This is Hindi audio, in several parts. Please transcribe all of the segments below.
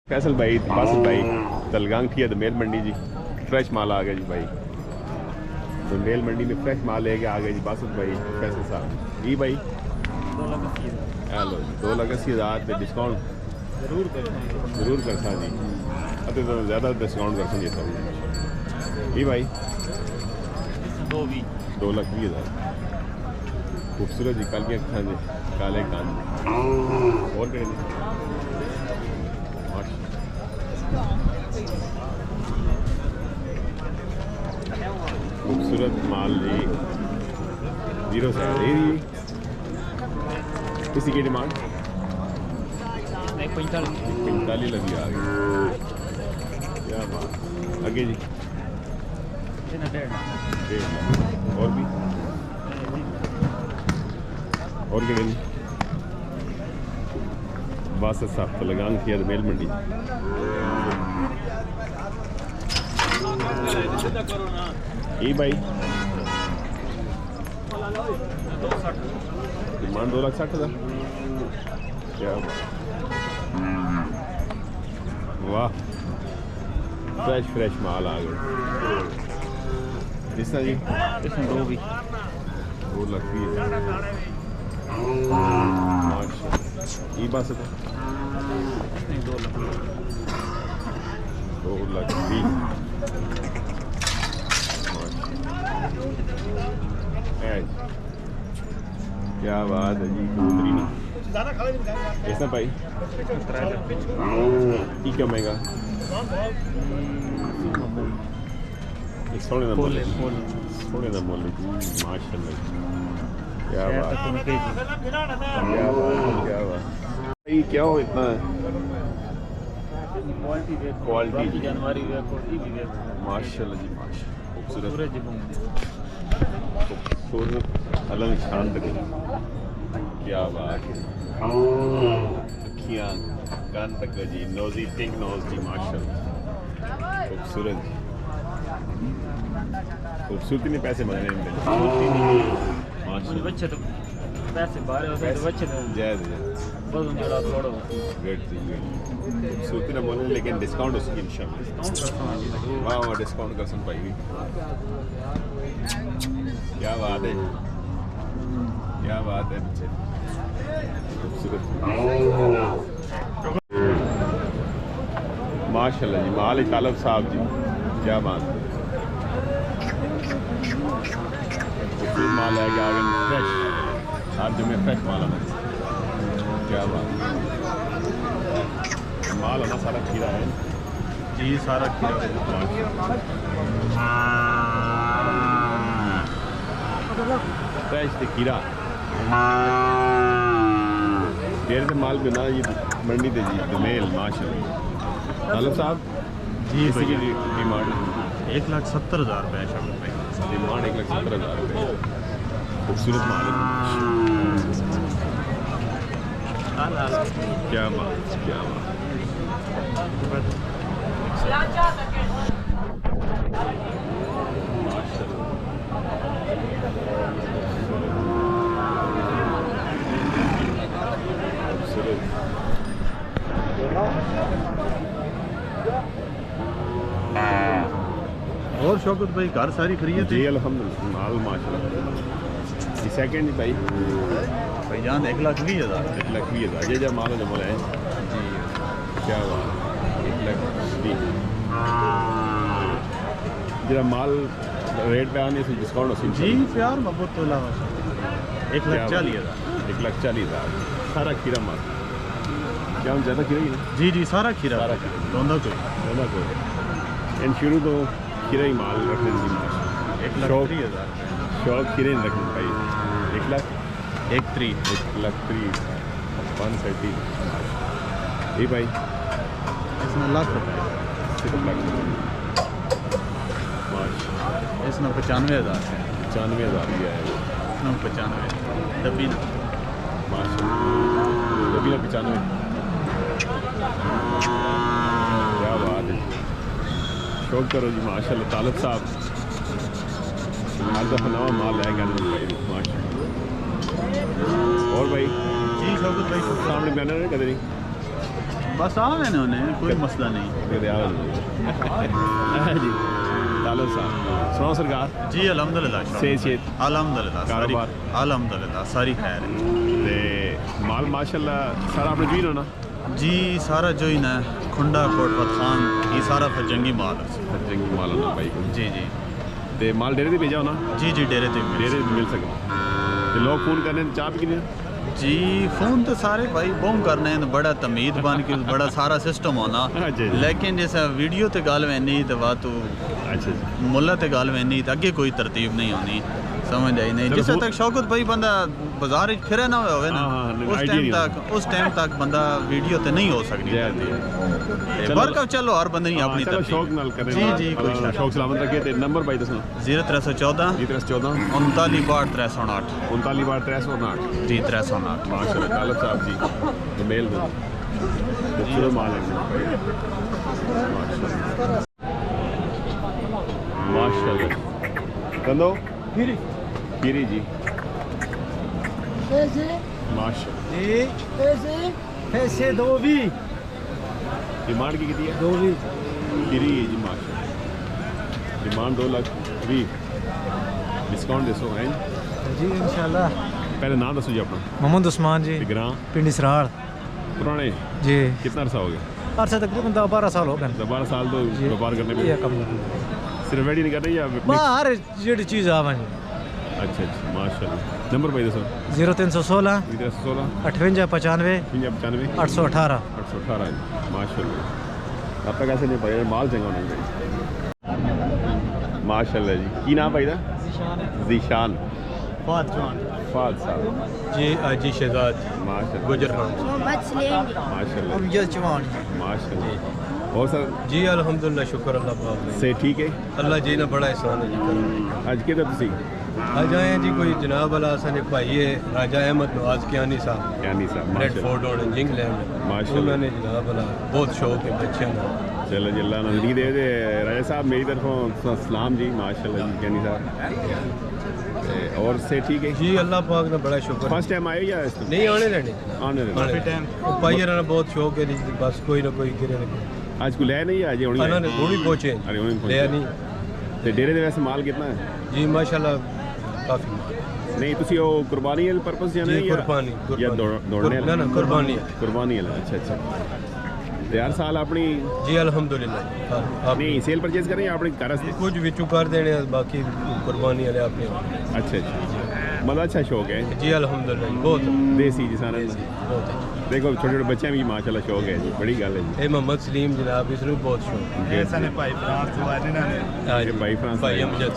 फैसल भाई बासित भाई तलगांग थी दोमेल मंडी जी फ्रेश माल आ गया जी भाई। दोमेल मंडी में फ्रेश माल लेके आ गए जी बासित भाई फैसल साहब जी भाई। 2,80,000 पे डिस्काउंट जरूर करसा जी। अते तो ज़्यादा डिस्काउंट कर सकते सब जी भाई। 2,20,000 खूबसूरत जी कल के अखा जी काले कान और खूबसूरत माल जी 0 से किसी की डिमांड 45 लगी आ गई। क्या बात आगे जी 1.5 और भी और क्या नहीं बस साहब तो लगान किया दोमेल मंडी ये भाई डिमांड 2,60,000। क्या वाह फ्रेश माल आ गया इस जी इसमें 2,20,000 ये बस तो 2,20,000 क्या बात है जी कबूतरी नहीं ऐसा भाई क्या महंगा सोने का मोल माशाल्लाह। क्या बात क्या हो इतना क्वालिटी जानवरी माशाल्लाह जी माशाल्लाह खूबसूरत अलग शान तक। क्या बात है अखियाँ कान तक जी नोजी पिंक नोज जी माशाल्लाह खूबसूरत जी खूबसूरती में पैसे मांगने में बच्चे तो पैसे बाहर होते हैं बच्चे तो जायज़ खूबसूरती ना बोले लेकिन डिस्काउंट उसकी इंशाल्लाह वाह डिस्काउंट कर सकते भाई। क्या बात है बच्चे खूबसूरत माशाल्लाह जी माल तालब साहब जी क्या बात है माल है कि आगे फ्रेश आज जो में फ्रेश माल आना। क्या बात माल आना सारा खीरा है जी सारा खीरा फ्रेश थे खीरा देर से माल बिना ये मंडी दे जी दोमेल माशाल्लाह। तालब साहब जी इसकी डिमांड 1,70,000 रुपये डिमांड 1,70,000 रुपये खूबसूरत माल है। क्या बात और शौकत भाई घर सारी फ्री है जी अल्हम्दुलिल्लाह माल माशाल्लाह। सेकंड भाई जान 1,20,000 1,20,000 ये जब माल जमा है जी। क्या बात 1,20,000 जरा माल रेट पे आने से डिस्काउंट हो जी प्यार मोहब्बत तो अलावा 1,40,000 सारा खीरा माल। क्या ज़्यादा खीरा ही जी सारा खीरा दोनों को इन शुरू तो खीरा ही माल रखने जी माशा 1,30,000 शौक खीरे नहीं रखने भाई 1,30,000 130 ये भाई इसमें ₹1,00,000 इसमें 95,000 दिया है इसमें 95 डब्बी माशाल्लाह 95। क्या बात है शौक करो जी माशाल्लाह तालब साहब हर दफ़ा नवा माल है भाई माशाल्लाह। और भाई जी शौकत भाई सामने बैनर है कदर बस आ गए ना उन्हें, कोई मसला नहीं। जी तालो साहब सुनाओ सरकार जी अल्हम्दुलिल्लाह सेहत अल्हम्दुलिल्लाह कारोबार अल्हम्दुलिल्लाह सारी खैर है। ते माल माशाल्लाह सारा अपने जी होना जी सारा जो ही ना खुंडा कोट पठान ये सारा फतहजंगी माल है। फतहजंगी माल होना भाई को जी जी ते माल डेरे ते भेजा होना जी जी डेरे ते मिल सके ते लोग फोन करने चाह भी किने जी फोन तो सारे भाई बोम करने हैं, बड़ा तमीद बन के बड़ा सारा सिस्टम होना, लेकिन जैसा वीडियो ते गल में नहीं तो बात अच्छा मुल्ला ते गल में नहीं तो अगे कोई तरतीब नहीं होनी, समझ आई नहीं। जिस तक शौकत भाई बंदा बाजार फिर ना होवे ना उस टाइम तक बंदा वीडियो ते नहीं हो सकती। वर्कआउट चलो हर बंदे नहीं अपनी चलो शौक नाल करे जी जी कोई शौक सलामत रखे ते नंबर भाई दसना 0314 39 39 जी 308 माशाल्लाह तालब साहब जी दोमेल में खूबसूरत माल है माशाल्लाह कंदो गिरी जी माशाल्लाह पैसे दो भी डिमांड की कितनी है दो भी गिरी है जी माशाल्लाह डिमांड 2,20,000 डिस्काउंट दसो हैं जी इंशाल्लाह। पहले नाम दसो जी अपना मोहम्मद उस्मान जी ग्रां पिंडी सराड़ पुराने जी कितना अरसा हो गया अरसा तकरीबन 12 साल हो गए 12 साल तो व्यापार करने में ये कम सिर्फ वेडी नहीं कर रही या हर जेडी चीज़ आवा जी। अच्छा माशाल्लाह नंबर भाई दसो 0316 316 58 95 95 818 माशाल्लाह अब तक ऐसे नहीं भाई माल चंगा होना चाहिए माशाल्लाह जी की नाम भाई दा ज़ीशान फाद साहब जी जी शहजाद माशाल्लाह गुजर खान माशाल्लाह अमजद चौहान माशाल्लाह और सर जी अल्हम्दुलिल्लाह शुक्र अल्लाह पाक से ठीक है अल्लाह जी ने बड़ा एहसान है जी करो आज के तुसी आज आए हैं जी कोई जनाब वाला सन एक भाई है राजा अहमद नवाज कियानी साहब रेड फोर्ट और इंग्लैंड माशाल्लाह उन्होंने जनाब वाला बहुत शौक है बच्चों का। चलो जी अल्लाह नजरी दे राजा साहब मेरी तरफों सलाम जी माशाल्लाह जी कियानी साहब और से ठीक है जी अल्लाह पाक ने बड़ा शुक्र। फर्स्ट टाइम आए या नहीं आने लेने काफी टाइम भाई ना बहुत शौक है जी बस कोई ना कोई गिरे आज को ले नहीं आज उन्होंने थोड़ी पहुंचे ले नहीं ते डेरे दे वैसे माल कितना है जी माशाल्लाह काफी नहीं तुसी वो कुर्बानी के पर्पस जाने या कुर्बानी या दौड़ने ना ना कुर्बानी वाला अच्छा तो यार साल अपनी जी अल्हम्दुलिल्लाह आप नहीं सेल परचेज करें या अपने घर से कुछ विचू कर देने बाकी कुर्बानी वाले अपने अच्छा मतलब अच्छा शौक है जी अल्हम्दुलिल्लाह बहुत देसी जिसाना बहुत देखो छोटे छोटे बच्चे भी माशाल्लाह शौक है जी बड़ी गल है जी मोहम्मद सलीम जनाब इसमें बहुत शौक है भाई फ्रांस भाई अमजद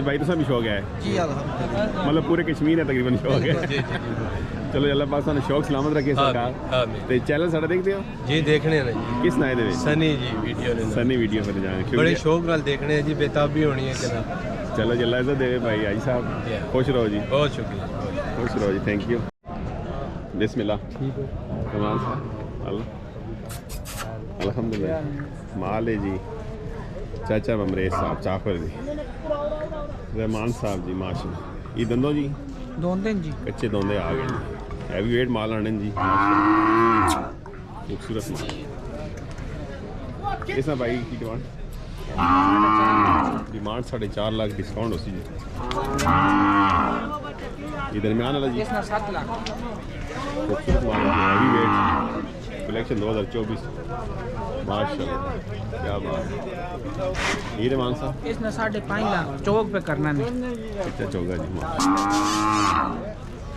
भाई तो सब शौक है जी अल्हम्दुलिल्लाह मतलब पूरे कश्मीर है तकरीबन शौक है चलो अल्लाह पाक सानू शौक सलामत रखे सरकार ते चैनल साडा देखते हो जी देखने ने किस नाम दे सनी जी वीडियो ने सनी वीडियो पर जाएंगे बड़े शौक नाल देखने हैं जी बेताबी होनी है जनाब। चलो जी अल्लाह इज्जत देवे भाई आई साहब खुश रहो जी बहुत शुक्रिया खुश रहो जी थैंक यू बिस्मिल्लाह ठीक है कमाल साहब अल्लाह अल्हम्दुलिल्लाह माल है जी चाचा बमरेज साहब चाफर जी रहमान साहब जी माशाल्लाह ये दंदो जी दोंदे जी कच्चे दोंदे आ गए जी हैवी वेट माल आने जी माशाल्लाह खूबसूरत माल इसना भाई की डिमांड 4.5 लाख डिस्काउंट हो सी जी ये दरमियान वाला जी 7 लाख खूबसूरत माल हैवी वेट कलेक्शन 2024 माशाल्लाह क्या बात है ये रहमान साहब इसने 5.5 लाख चौक पे करना नहीं कितना चौका जी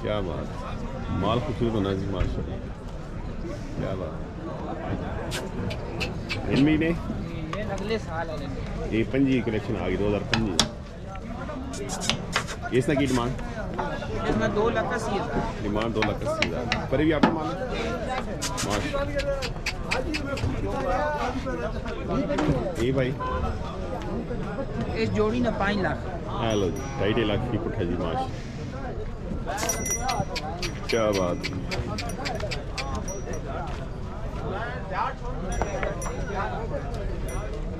क्या बात माल खूबसूरत होना जी माशाल्लाह क्या बात इनमें ने अगले साल है ये 5 कलेक्शन आ गई 2005 इसना की डिमांड इसमें 2,80,000 डिमांड 2,80,000 पर भी आपका माल माशाल्लाह ये भाई इस जोड़ी ने 5 लाख हेलो जी 2.5 लाख की पुट्ठा जी माश क्या बात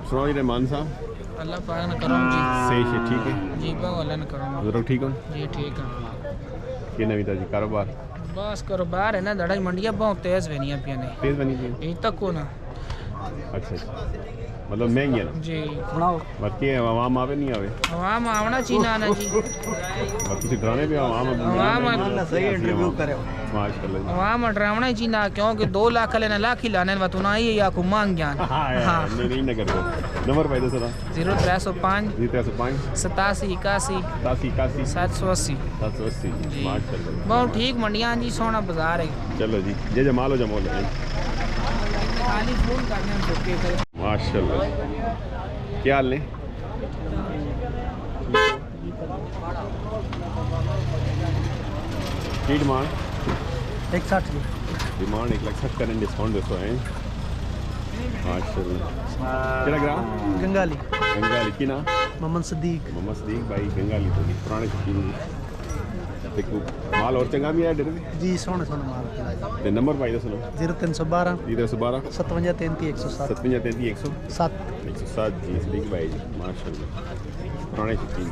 सुनाओ जी रहमान साहब अल्लाह पाक ने करम जी सही है ठीक है जी बाबा अल्लाह ने करम बुजुर्ग ठीक हो जी ठीक है ये नवीता जी कारोबार बस करो बाहर है ना दड़ा मंडियां बहुत तेज बनियां पिया ने तेज बनी थी यहीं तक को ना अच्छा मतलब महंगी है ना जी सुनाओ बाकी आवाम आवे नहीं आवे आवाम आवना चाहिए ना जी और तुसी डराने पे आवाम सही इंटरव्यू करे माशाल्लाह आवाम डरावना चाहिए क्योंकि 2 लाख लेना लाख ही लाने वा तू ना ही या को मांग जान हां नहीं ना कर दो नंबर भाई दो सदा 0305 0305 87 81 87 780 780 माशाल्लाह बहुत ठीक मंडियां जी सोना बाजार है चलो जी जे माल हो जमो ले खाली फोन करने में धोखे करे माशाल्लाह क्या हाल है की डिमांड 160 डिमांड 1,60,000 करें डिस्काउंट दोस्तों हैं माशाल्लाह केड़ा ग्राम गंगाली की ना मोहम्मद सदीक भाई गंगाली तो पुराने शकीन देखो माल और चंगा भी है डेरे जी सोने माल ते नंबर भाई दो सुनो 0312 53 57 107 107 जी सदीक भाई जी माशाल्लाह पुराने शकीन